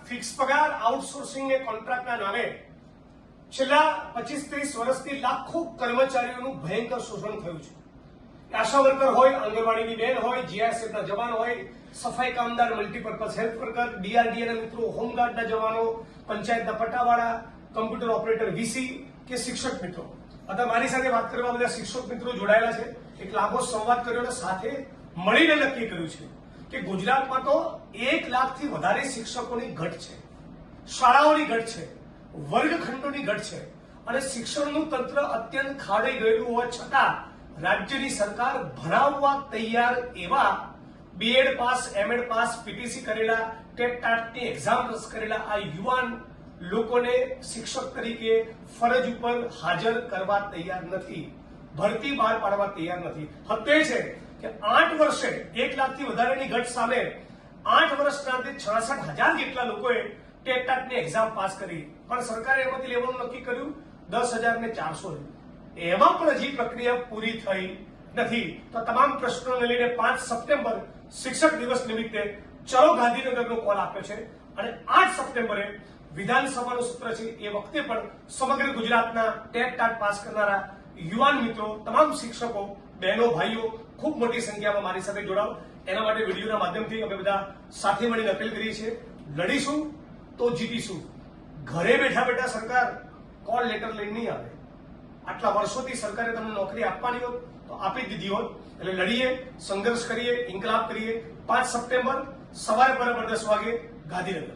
Fix પગાર outsourcing ને કોન્ટ્રાક્ટના નામે છેલ્લા 25-30 વર્ષથી લાખો કર્મચારીઓનું ભયંકર શોષણ થયું છે. આશા વર્કર હોય, આંગણવાડીની બેન હોય, જીઆઈએસએફના જવાન હોય, સફાઈ કામદાર, મલ્ટીપર્પઝ હેલ્થ વર્કર, ડીઆરડીએના મિત્રો, હોમગાર્ડના જવાનો, પંચાયતના પટાવાળા, કમ્પ્યુટર ઓપરેટર, વીસી કે શિક્ષક મિત્રો. અત્યારે મારી સાથે વાત કરવા બધા શિક્ષક મિત્રો જોડાયેલા છે. એક લાંબો સંવાદ કર્યો અને સાથે મળીને નક્કી કર્યું છે કે ગુજરાતમાં તો 1 લાખથી વધારે શિક્ષકોની ઘટ છે, શાળાઓની ઘટ છે, વર્ગખંડોની ઘટ છે અને શિક્ષણનું તંત્ર અત્યંત ખાડાઈ ગયેલું હોવા છતાં રાજ્યની સરકાર ભણાવવા તૈયાર એવા BEd pass, MEd pass, PTC કરેલા, ટેટ ટાટની એક્ઝામ રસ કરેલા આ યુવાન લોકોને શિક્ષક તરીકે ફરજ ઉપર હાજર કરવા તૈયાર નથી, ભરતી બહાર પાડવા તૈયાર નથી. હત્ય છે કે 8 વર્ષે 1 લાખથી વધારેની ઘટ સામે 8 વર્ષના અંતે 66,000 જેટલા લોકોએ ટેટ ટાટની એક્ઝામ પાસ કરી, પણ સરકારે એમાંથી લેવાનું નક્કી કર્યું 10,400. એમાં પણ હજી પ્રક્રિયા પૂરી થઈ નથી. તો તમામ પ્રશ્નોને લઈને 5 સપ્ટેમ્બર શિક્ષક દિવસ નિમિત્તે ચલો ગાંધીનગરનો કોલ આપ્યો છે અને 8 સપ્ટેમ્બરે વિધાનસભાનું સત્ર છે. એ વખતે પણ સમગ્ર ગુજરાતના ટેટ ટાટ પાસ કરનારા યુવાન મિત્રો, તમામ શિક્ષકો, બહેનો, ભાઈઓ ખૂબ મોટી સંખ્યામાં મારી સાથે જોડાઓ. એના માટે વિડીયોના માધ્યમથી અમે બધા સાથે મળીને અપીલ કરીએ છીએ. લડીશું તો જીતીશું. ઘરે બેઠા બેઠા સરકાર કોલ લેટર લઈને નહીં આવે. આટલા વર્ષોથી સરકારે તમને નોકરી આપવાની હોત તો આપી દીધી હોત. એટલે લડીએ, સંઘર્ષ કરીએ, ઇન્કલાબ કરીએ. 5 સપ્ટેમ્બર સવારે બરાબર 10 વાગે ગાંધીનગર.